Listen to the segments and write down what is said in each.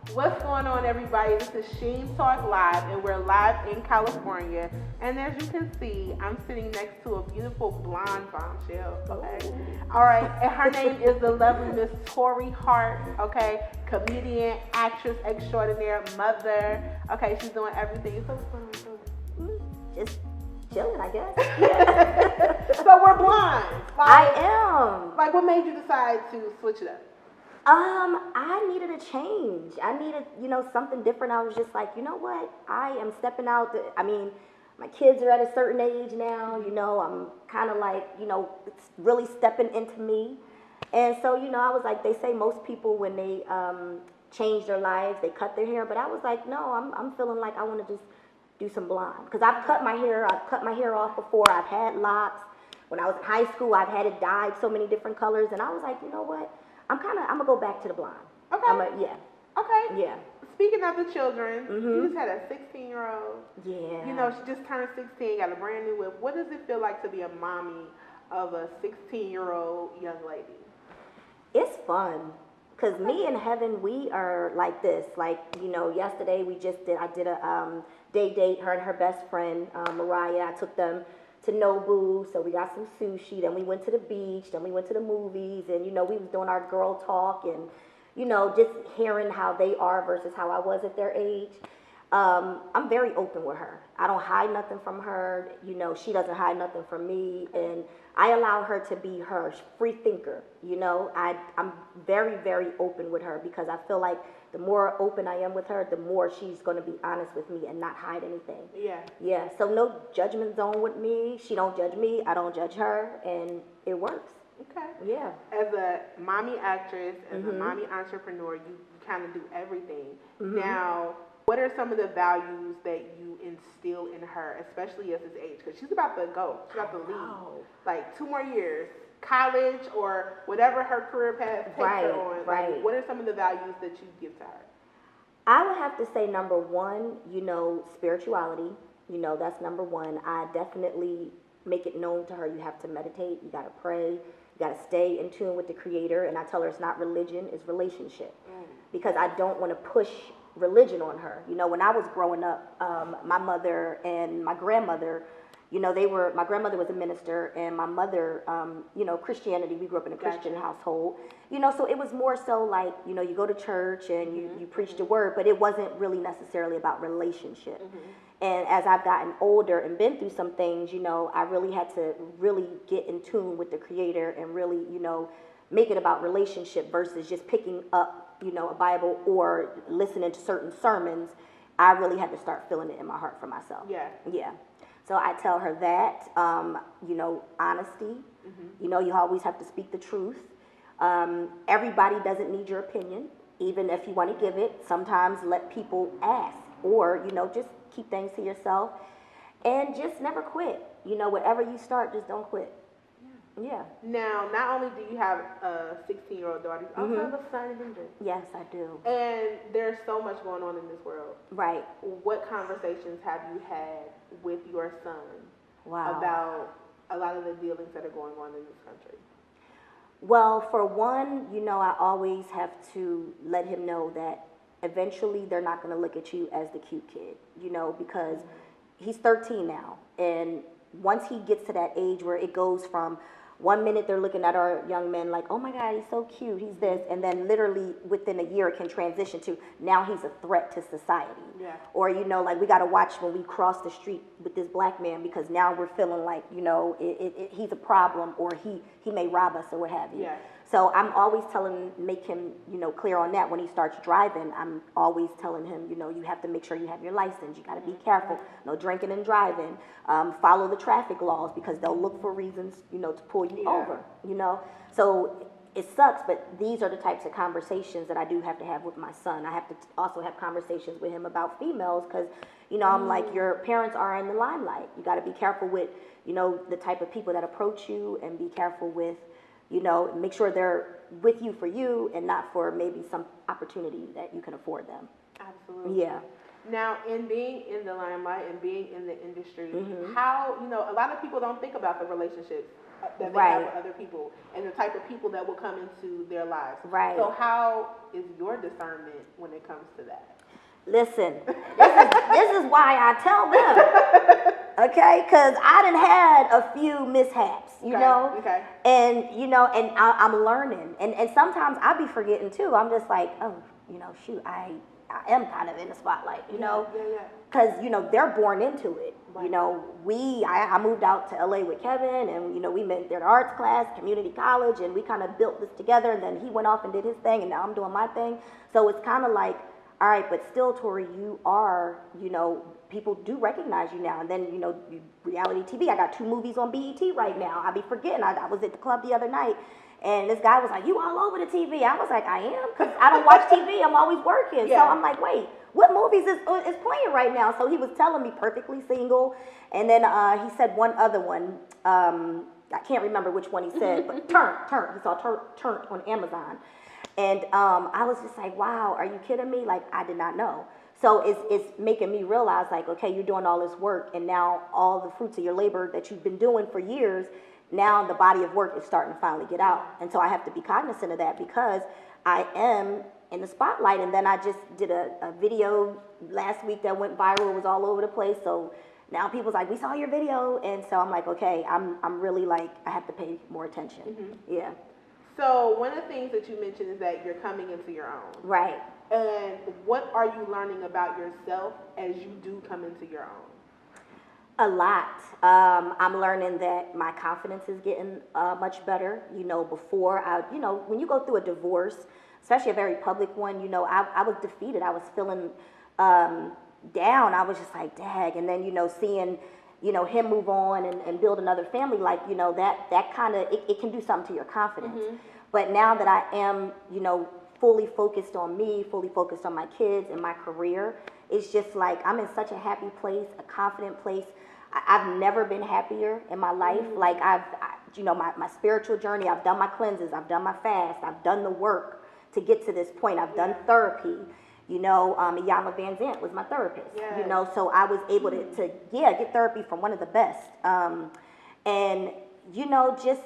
What's going on, everybody? This is SHEEN Talk Live, and we're live in California. And as you can see, I'm sitting next to a beautiful blonde bombshell. Okay, all right. And her name is the lovely Miss Torrei Hart. Okay, comedian, actress extraordinaire, mother. Okay, she's doing everything. So what's going on? Just chilling, I guess. So we're blind. I am. Like, what made you decide to switch it up? I needed a change. I needed, something different. I was just like, you know what? I am stepping out. My kids are at a certain age now. I'm kind of like, it's really stepping into me. And so, I was like, they say most people when they change their lives, they cut their hair. But I was like, no, I'm feeling like I want to just do some blonde. Because I've cut my hair off before. I've had locks. When I was in high school, I've had it dyed so many different colors. And I was like, you know what? I'm gonna go back to the blonde. Okay. Yeah. Okay. Yeah. Speaking of the children, you just had a 16-year-old. Yeah. She just turned 16, got a brand new whip. What does it feel like to be a mommy of a 16-year-old young lady? It's fun. Cause me and Heaven, we are like this. Like, yesterday I did a date, her and her best friend, Mariah. I took them to Nobu, so we got some sushi, then we went to the beach, then we went to the movies, and we was doing our girl talk, and just hearing how they are versus how I was at their age. I'm very open with her. I don't hide nothing from her. She doesn't hide nothing from me, and I allow her to be her free thinker. I'm very, very open with her because I feel like the more open I am with her, the more she's going to be honest with me and not hide anything. Yeah. Yeah. So no judgment zone with me. She don't judge me. I don't judge her, and it works. Okay. Yeah. As a mommy actress, as a mommy entrepreneur, you kind of do everything. Now, what are some of the values that you instill in her, especially at this age? Because she's about to go. She's about to leave. Like 2 more years. College or whatever her career path takes her on. Right. Like, what are some of the values that you give to her? I would have to say number one, spirituality. That's number one. I definitely make it known to her you have to meditate, you got to pray, you got to stay in tune with the Creator. And I tell her it's not religion, it's relationship. Because I don't want to push religion on her. When I was growing up, my mother and my grandmother, my grandmother was a minister, and my mother, Christianity, we grew up in a Christian household, so it was more so like, you go to church and you preach the word, but it wasn't really necessarily about relationship. And as I've gotten older and been through some things, I really had to really get in tune with the Creator and really, make it about relationship versus just picking up, a Bible or listening to certain sermons. I really had to start feeling it in my heart for myself. Yeah. So I tell her that, honesty, you always have to speak the truth. Everybody doesn't need your opinion, even if you want to give it. Sometimes let people ask, or, just keep things to yourself, and just never quit. Whatever you start, just don't quit. Yeah. Now, not only do you have a 16-year-old daughter, you also have a son, Hendrik. Yes, I do. And there's so much going on in this world. Right. What conversations have you had with your son about a lot of the dealings that are going on in this country? Well, for one, I always have to let him know that eventually they're not going to look at you as the cute kid, because he's 13 now. And once he gets to that age where it goes from 1 minute they're looking at our young men like, oh my God, he's so cute, he's this, and then literally within a year it can transition to now he's a threat to society. Yeah. Or, like we got to watch when we cross the street with this black man because now we're feeling like, he's a problem, or he may rob us or what have you. Yeah. So I'm always make him, clear on that. When he starts driving, I'm always telling him, you have to make sure you have your license. You got to be careful. No drinking and driving. Follow the traffic laws because they'll look for reasons, to pull you over, So it sucks, but these are the types of conversations that I do have to have with my son. I have to also have conversations with him about females because, I'm like, your parents are in the limelight. You got to be careful with, the type of people that approach you, and be careful with, make sure they're with you for you and not for maybe some opportunity that you can afford them. Absolutely. Yeah. Now, in being in the limelight and being in the industry, how, a lot of people don't think about the relationships that they have with other people, and the type of people that will come into their lives. Right. So how is your discernment when it comes to that? Listen, this is why I tell them, okay? Because I done had a few mishaps, you know? Okay. And, you know, and I'm learning. And sometimes I be forgetting too. I'm just like, oh, you know, shoot, I am kind of in the spotlight, you know? Yeah. Because, you know, they're born into it. Right. You know, I moved out to LA with Kevin, and, you know, we met in arts class, community college, and we kind of built this together. And then he went off and did his thing, and now I'm doing my thing. So it's kind of like, all right, but still, Torrei, you are, you know, people do recognize you now. And then, you know, reality TV. I got 2 movies on BET right now. I be forgetting. I was at the club the other night, and this guy was like, you all over the TV. I was like, I am, because I don't watch TV. I'm always working. Yeah. So I'm like, wait, what movies is playing right now? So he was telling me Perfectly Single. And then he said one other one. I can't remember which one he said, but Turn. He saw Turn on Amazon. And I was just like, wow, are you kidding me? Like, I did not know. So it's making me realize, like, okay, you're doing all this work, and now all the fruits of your labor that you've been doing for years, now the body of work is starting to finally get out. And so I have to be cognizant of that, because I am in the spotlight. And then I just did a video last week that went viral. It was all over the place. So now people's like, we saw your video. And so I'm like, okay, I'm really like, I have to pay more attention. Mm-hmm. Yeah. So one of the things that you mentioned is that you're coming into your own. Right. And what are you learning about yourself as you do come into your own? A lot. I'm learning that my confidence is getting much better. You know, before you know, when you go through a divorce, especially a very public one, you know, I was defeated. I was feeling down. I was just like, dag. And then, you know, seeing, you know, him move on and build another family, like, you know, that kind of, it can do something to your confidence. Mm-hmm. But now that I am, you know, fully focused on me, fully focused on my kids and my career, it's just like, I'm in such a happy place, a confident place. I've never been happier in my life. Mm-hmm. Like you know, my spiritual journey, I've done my cleanses, I've done my fast, I've done the work to get to this point. I've done therapy. You know, Iyanla Van Zant was my therapist. Yes. You know, so I was able to get therapy from one of the best. And, you know, just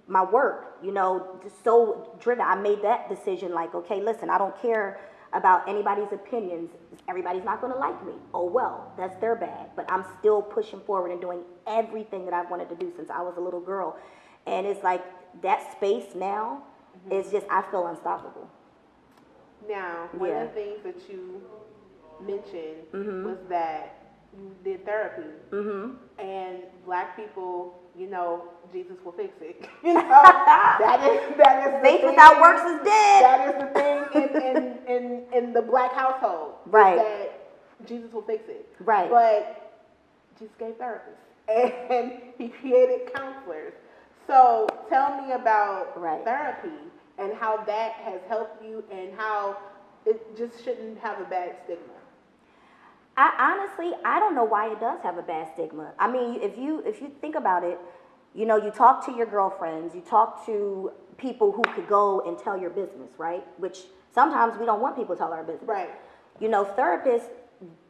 my work, you know, just so driven. I made that decision like, okay, listen, I don't care about anybody's opinions. Everybody's not going to like me. Oh, well, that's their bad. But I'm still pushing forward and doing everything that I've wanted to do since I was a little girl. And it's like that space now is just, I feel unstoppable. Now, one of the things that you mentioned was that you did therapy, and Black people, you know, Jesus will fix it. You know, that is faith without works is dead. That is the thing in the Black household, right? That Jesus will fix it, right? But Jesus gave therapists, and He created counselors. So tell me about therapy and how that has helped you, and how it just shouldn't have a bad stigma. I don't know why it does have a bad stigma. I mean, if you think about it, you know, you talk to your girlfriends, you talk to people who could go and tell your business, right? Which sometimes we don't want people to tell our business. Right. You know, therapists,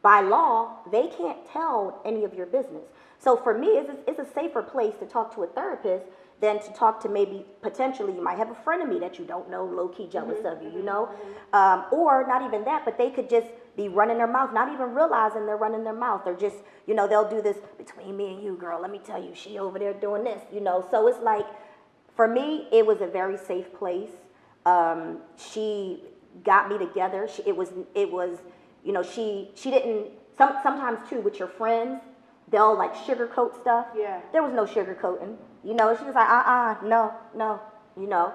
by law, they can't tell any of your business. So for me, it's a safer place to talk to a therapist than to talk to maybe potentially, you might have a friend of me that you don't know, low-key jealous of you, you know? Or not even that, but they could just be running their mouth, not even realizing they're running their mouth. They're just, you know, they'll do this, between me and you, girl, let me tell you, she over there doing this, you know? So it's like, for me, it was a very safe place. She got me together. It was, you know, she didn't, sometimes too, with your friends, they'll like sugarcoat stuff. Yeah. There was no sugarcoating. You know, she was like, no, you know.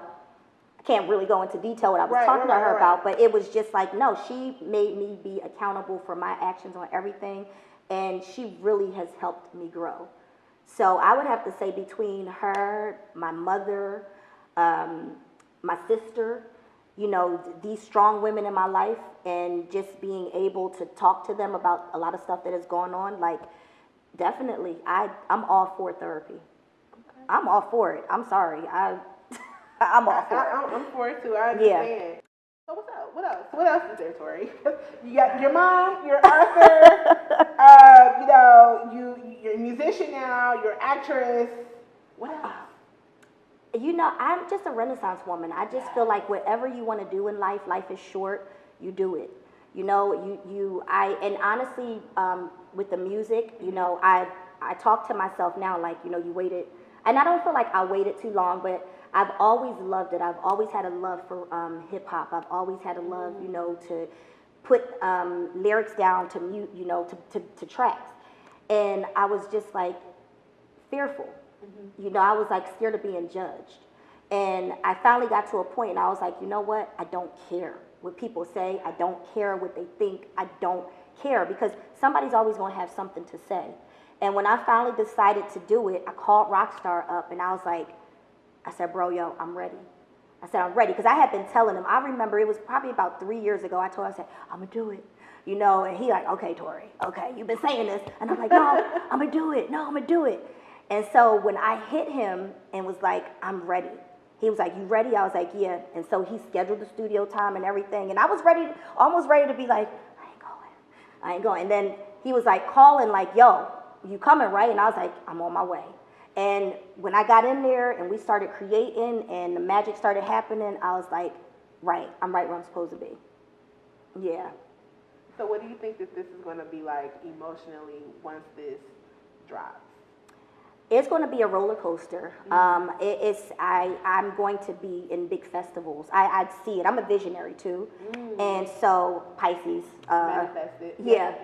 I can't really go into detail what I was talking to her about, but it was just like, no, she made me be accountable for my actions on everything, and she really has helped me grow. So I would have to say between her, my mother, my sister, you know, these strong women in my life, and just being able to talk to them about a lot of stuff that is going on, like, definitely, I'm all for therapy. Okay. I'm all for it. I'm sorry. I'm all for it. I'm for it too. I understand. Yeah. So what's up? What else is there, Torrei? You got your mom, your author, you know, you're a musician now, you're an actress. What else? You know, I'm just a Renaissance woman. I just feel like whatever you want to do in life, life is short. You do it. You know, and honestly, with the music, you know, I talk to myself now like, you know, you waited, and I don't feel like I waited too long, but I've always loved it. I've always had a love for hip hop. I've always had a love, you know, to put lyrics down to mute, you know, to tracks, and I was just like fearful. You know, I was like scared of being judged. And I finally got to a point and I was like, you know what? I don't care what people say. I don't care what they think. I don't care because somebody's always going to have something to say. And when I finally decided to do it, I called Rockstar up and I was like, I said, bro, yo, I'm ready. I said, I'm ready. Because I had been telling him, I remember it was probably about 3 years ago, I told him, I said, I'm going to do it. You know, and he like, okay, Torrei, okay, you've been saying this. And I'm like, no, I'm going to do it. No, I'm going to do it. And so when I hit him and was like, I'm ready, he was like, you ready? I was like, yeah. And so he scheduled the studio time and everything. And I was ready, almost ready to be like, I ain't going. And then he was like calling like, yo, you coming, right? And I was like, I'm on my way. And when I got in there and we started creating and the magic started happening, I was like, right, I'm right where I'm supposed to be. Yeah. So what do you think that this is going to be like emotionally once this drops? It's going to be a roller coaster. I'm going to be in big festivals. I see it. I'm a visionary too, and so Pisces. Manifested. Yeah.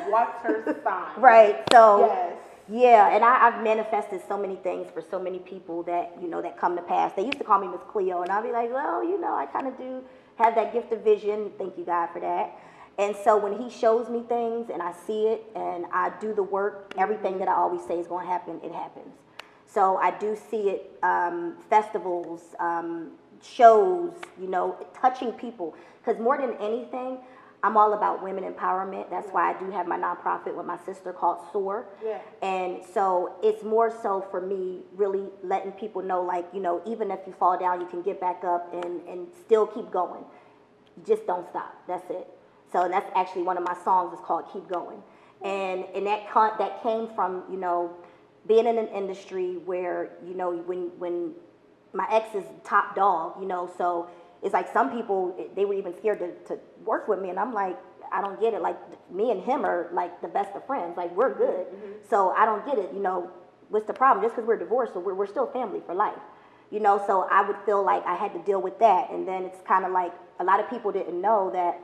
Water sign. Right. So. Yes. Yeah, and I've manifested so many things for so many people that you know that come to pass. They used to call me Miss Cleo, and I'll be like, well, you know, I kind of do have that gift of vision. Thank you, God, for that. And so when he shows me things and I see it and I do the work, everything that I always say is going to happen, it happens. So I do see it, festivals, shows, you know, touching people. Because more than anything, I'm all about women empowerment. That's why I do have my nonprofit with my sister called SOAR. Yeah. And so it's more so for me really letting people know, like, you know, even if you fall down, you can get back up and still keep going. Just don't stop. That's it. So that's actually one of my songs is called Keep Going. And that came from, you know, being in an industry where, you know, when my ex is top dog, you know, so it's like some people, they were even scared to work with me. And I'm like, I don't get it. Like, me and him are like the best of friends. Like, we're good. So I don't get it. You know, what's the problem? Just because we're divorced, so we're still family for life. You know, so I would feel like I had to deal with that. And then it's kind of like a lot of people didn't know that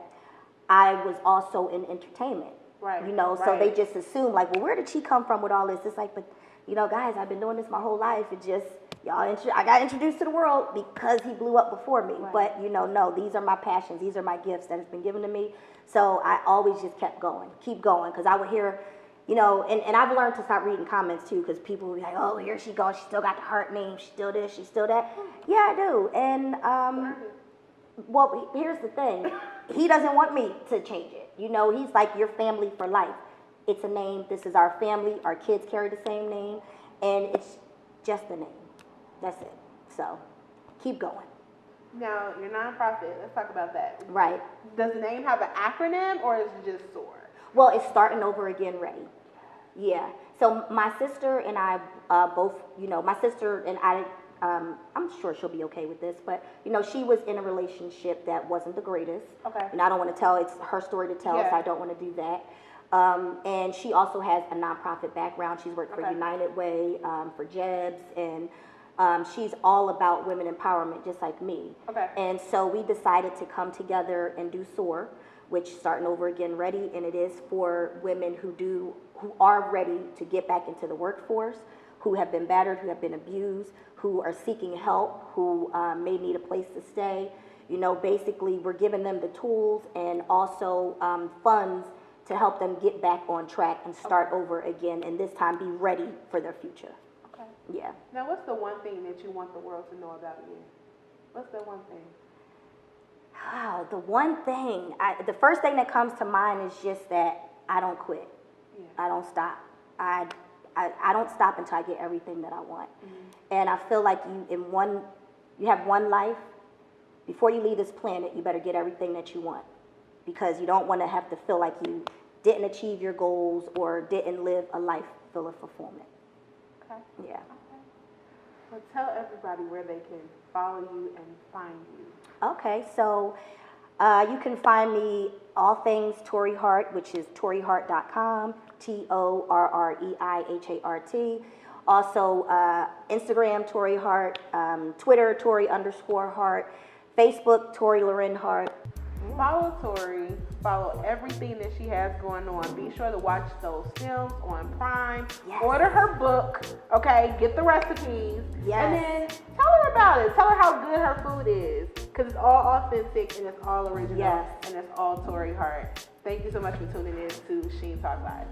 I was also in entertainment, right? You know, so they just assume like, well, where did she come from with all this? It's like, but you know, guys, I've been doing this my whole life. It just I got introduced to the world because he blew up before me. Right. But you know, no, these are my passions. These are my gifts that has been given to me. So I always just kept going, keep going, because I would hear, you know, and I've learned to stop reading comments too, because people will be like, oh, here she goes. She still got the Hart name. She's still this. She's still that. Yeah, I do. And well, here's the thing. He doesn't want me to change it. You know, he's like, your family for life. It's a name. This is our family. Our kids carry the same name. And it's just a name. That's it. So, keep going. Now, your nonprofit, let's talk about that. Right. Does the name have an acronym or is it just SOAR? Well, it's Starting Over Again Ready. Yeah. So, my sister and I both, you know, my sister and I, I'm sure she'll be okay with this, but, you know, she was in a relationship that wasn't the greatest. Okay. And I don't want to tell, it's her story to tell, so I don't want to do that. And she also has a nonprofit background. She's worked for United Way, for Jebs, and she's all about women empowerment, just like me. Okay. And so we decided to come together and do SOAR, which Starting Over Again Ready, and it is for women who are ready to get back into the workforce, who have been battered, who have been abused, who are seeking help, who may need a place to stay. You know, basically, we're giving them the tools and also funds to help them get back on track and start over again, and this time be ready for their future. Okay. Yeah. Now, what's the one thing that you want the world to know about you? What's the one thing? The one thing, the first thing that comes to mind is just that I don't quit. Yeah. I don't stop. I don't stop until I get everything that I want. And I feel like you have one life. Before you leave this planet, you better get everything that you want, because you don't want to have to feel like you didn't achieve your goals or didn't live a life full of fulfillment. Okay. Yeah. So tell everybody where they can follow you and find you. Okay, so you can find me all things Torrei Hart, which is torreihart.com, TorreiHart. Also, Instagram, Torrei Hart, Twitter, Torrei_Hart, Facebook, Torrei Loren Hart. Follow Torrei. Follow everything that she has going on. Be sure to watch those films on Prime. Yes. Order her book, okay? Get the recipes. Yes. And then tell her about it. Tell her how good her food is. Because it's all authentic and it's all original. Yes. And it's all Torrei Hart. Thank you so much for tuning in to SHEEN Talk Live.